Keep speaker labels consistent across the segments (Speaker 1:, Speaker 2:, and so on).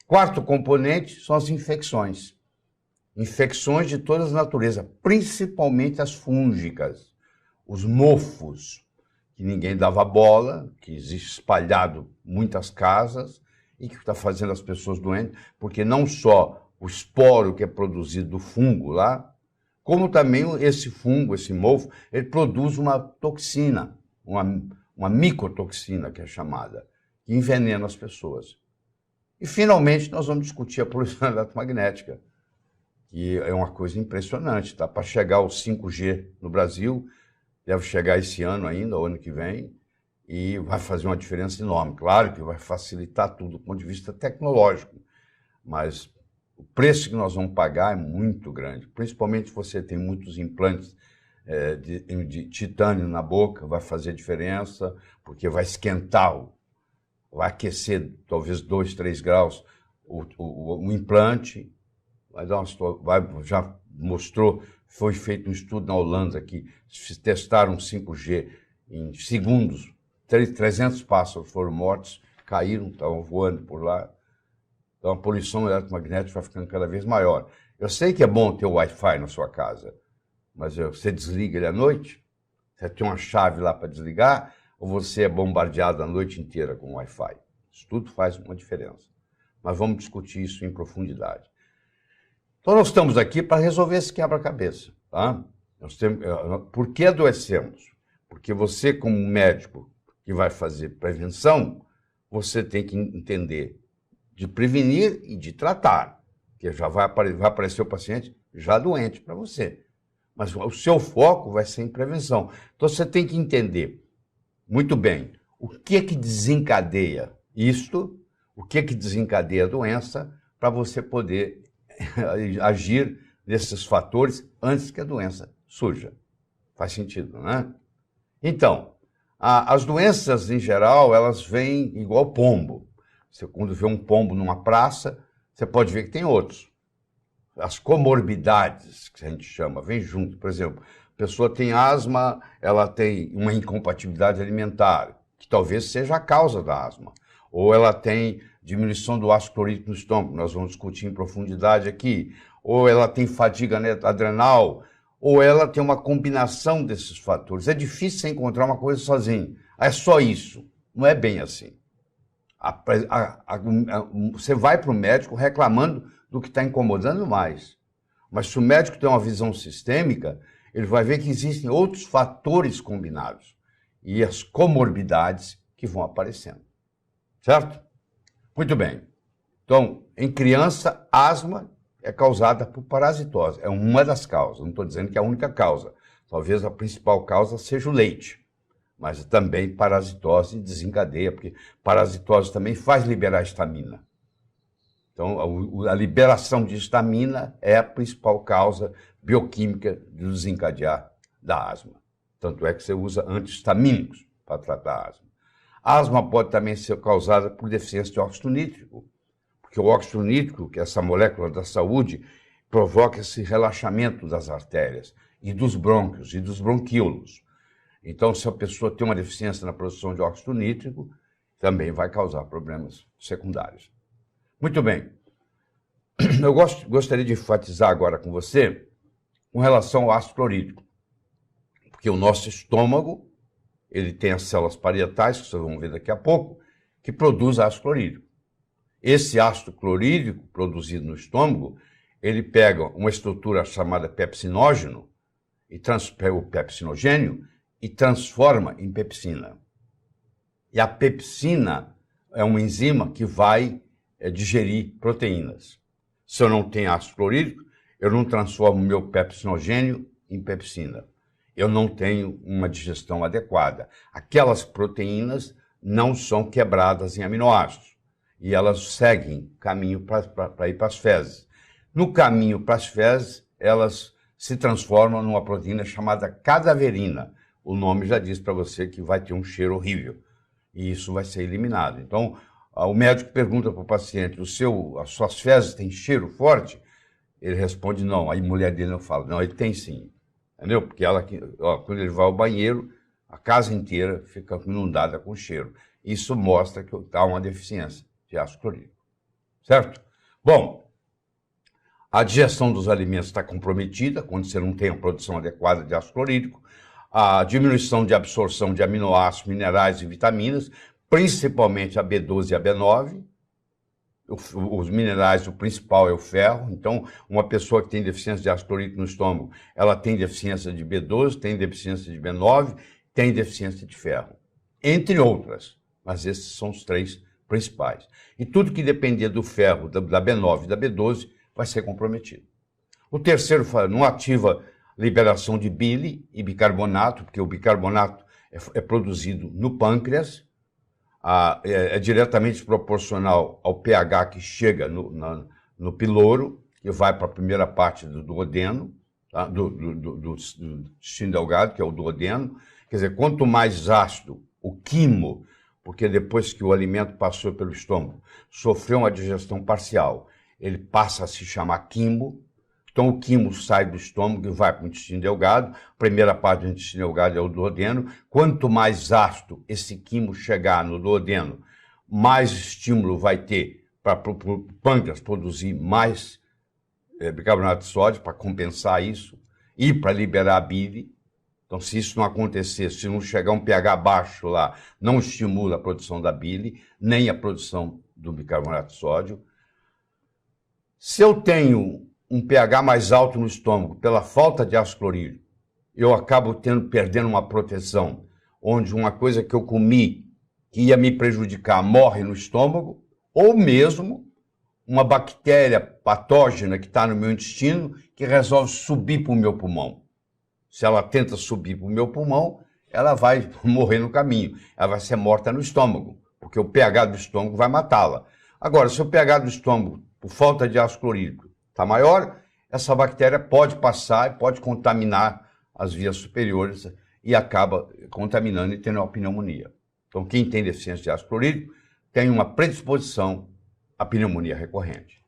Speaker 1: Quarto componente são as infecções. Infecções de todas as naturezas, principalmente as fúngicas, os mofos, que ninguém dava bola, que existe espalhado em muitas casas e que está fazendo as pessoas doentes, porque não só o esporo que é produzido do fungo lá, como também esse fungo, esse mofo, ele produz uma toxina, uma micotoxina, que é chamada, que envenena as pessoas. E, finalmente, nós vamos discutir a poluição eletromagnética, que é uma coisa impressionante. Tá? Para chegar ao 5G no Brasil, deve chegar esse ano ainda, ou ano que vem, e vai fazer uma diferença enorme. Claro que vai facilitar tudo do ponto de vista tecnológico, mas o preço que nós vamos pagar é muito grande, principalmente se você tem muitos implantes de titânio na boca, vai fazer diferença, porque vai esquentar, vai aquecer talvez 2, 3 graus o implante, já mostrou, foi feito um estudo na Holanda que testaram 5G em segundos, 300 pássaros foram mortos, caíram, estavam voando por lá. Então a poluição eletromagnética vai ficando cada vez maior. Eu sei que é bom ter o Wi-Fi na sua casa, mas você desliga ele à noite? Você tem uma chave lá para desligar? Ou você é bombardeado a noite inteira com Wi-Fi? Isso tudo faz uma diferença. Mas vamos discutir isso em profundidade. Então nós estamos aqui para resolver esse quebra-cabeça. Tá? Por que adoecemos? Porque você, como médico que vai fazer prevenção, você tem que entender de prevenir e de tratar, porque já vai aparecer o paciente já doente para você. Mas o seu foco vai ser em prevenção. Então você tem que entender muito bem o que desencadeia isto, o que desencadeia a doença, para você poder agir nesses fatores antes que a doença surja. Faz sentido, né? Então, as doenças, em geral, elas vêm igual pombo. Você, quando vê um pombo numa praça, você pode ver que tem outros. As comorbidades, que a gente chama, vem junto. Por exemplo, a pessoa tem asma, ela tem uma incompatibilidade alimentar, que talvez seja a causa da asma. Ou ela tem diminuição do ácido clorídrico no estômago, nós vamos discutir em profundidade aqui. Ou ela tem fadiga adrenal, ou ela tem uma combinação desses fatores. É difícil você encontrar uma coisa sozinho. É só isso. Não é bem assim. Você vai para o médico reclamando do que está incomodando mais. Mas se o médico tem uma visão sistêmica, ele vai ver que existem outros fatores combinados e as comorbidades que vão aparecendo. Certo? Muito bem. Então, em criança, asma é causada por parasitose. É uma das causas. Não estou dizendo que é a única causa. Talvez a principal causa seja o leite. Mas também parasitose desencadeia, porque parasitose também faz liberar histamina. Então, a liberação de histamina é a principal causa bioquímica de desencadear da asma. Tanto é que você usa antihistamínicos para tratar a asma. A asma pode também ser causada por deficiência de óxido nítrico, porque o óxido nítrico, que é essa molécula da saúde, provoca esse relaxamento das artérias e dos brônquios e dos bronquíolos. Então, se a pessoa tem uma deficiência na produção de óxido nítrico, também vai causar problemas secundários. Muito bem. Eu gostaria de enfatizar agora com você com relação ao ácido clorídrico, porque o nosso estômago, ele tem as células parietais, que vocês vão ver daqui a pouco, que produz ácido clorídrico. Esse ácido clorídrico produzido no estômago, ele pega uma estrutura chamada pepsinógeno, o pepsinogênio, e transforma em pepsina. E a pepsina é uma enzima que vai digerir proteínas. Se eu não tenho ácido clorídrico, eu não transformo o meu pepsinogênio em pepsina. Eu não tenho uma digestão adequada. Aquelas proteínas não são quebradas em aminoácidos. E elas seguem caminho para ir para as fezes. No caminho para as fezes, elas se transformam numa proteína chamada cadaverina. O nome já diz para você que vai ter um cheiro horrível. E isso vai ser eliminado. Então, o médico pergunta para o paciente, as suas fezes têm cheiro forte? Ele responde, não. Aí a mulher dele não fala, não, ele tem sim. Entendeu? Porque quando ele vai ao banheiro, a casa inteira fica inundada com cheiro. Isso mostra que há uma deficiência de ácido clorídrico. certo? Bom, a digestão dos alimentos está comprometida quando você não tem a produção adequada de ácido clorídrico, a diminuição de absorção de aminoácidos, minerais e vitaminas, principalmente a B12 e a B9. Os minerais, o principal é o ferro. Então, uma pessoa que tem deficiência de ácido clorídrico no estômago, ela tem deficiência de B12, tem deficiência de B9, tem deficiência de ferro, entre outras. Mas esses são os três principais. E tudo que dependia do ferro, da B9 e da B12, vai ser comprometido. O terceiro não ativa liberação de bile e bicarbonato, porque o bicarbonato é produzido no pâncreas, é diretamente proporcional ao pH que chega no piloro, que vai para a primeira parte do duodeno, tá? do intestino delgado, que é o duodeno. Quer dizer, quanto mais ácido o quimo, porque depois que o alimento passou pelo estômago, sofreu uma digestão parcial, ele passa a se chamar quimo. Então o quimo sai do estômago e vai para o intestino delgado. A primeira parte do intestino delgado é o duodeno. Quanto mais ácido esse quimo chegar no duodeno, mais estímulo vai ter para o pâncreas produzir mais bicarbonato de sódio para compensar isso e para liberar a bile. Então, se isso não acontecer, se não chegar um pH baixo lá, não estimula a produção da bile, nem a produção do bicarbonato de sódio. Se eu tenho um pH mais alto no estômago pela falta de ácido clorídrico, eu acabo perdendo uma proteção, onde uma coisa que eu comi que ia me prejudicar morre no estômago, ou mesmo uma bactéria patógena que está no meu intestino que resolve subir para o meu pulmão. Se ela tenta subir para o meu pulmão, ela vai morrer no caminho, ela vai ser morta no estômago, porque o pH do estômago vai matá-la. Agora, se o pH do estômago, por falta de ácido clorídrico, está maior, essa bactéria pode passar e pode contaminar as vias superiores e acaba contaminando e tendo uma pneumonia. Então, quem tem deficiência de ácido clorídrico tem uma predisposição à pneumonia recorrente.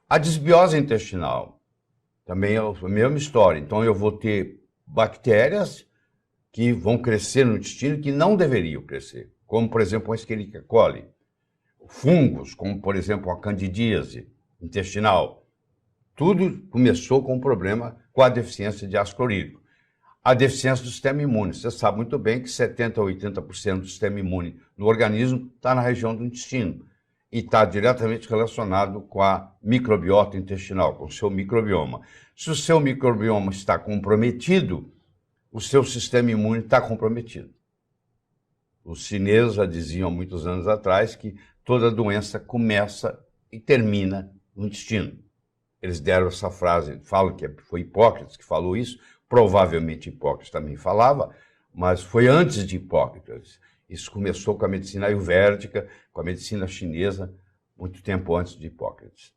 Speaker 1: A desbiose intestinal também é a mesma história. Então, eu vou ter bactérias que vão crescer no intestino que não deveriam crescer, como, por exemplo, a Escherichia coli. Fungos, como, por exemplo, a candidíase intestinal. Tudo começou com um problema com a deficiência de ácido clorídrico. A deficiência do sistema imune. Você sabe muito bem que 70% a 80% do sistema imune no organismo está na região do intestino e está diretamente relacionado com a microbiota intestinal, com o seu microbioma. Se o seu microbioma está comprometido, o seu sistema imune está comprometido. Os chineses já diziam há muitos anos atrás que toda doença começa e termina no intestino. Eles deram essa frase, falam que foi Hipócrates que falou isso, provavelmente Hipócrates também falava, mas foi antes de Hipócrates. Isso começou com a medicina ayurvédica, com a medicina chinesa, muito tempo antes de Hipócrates.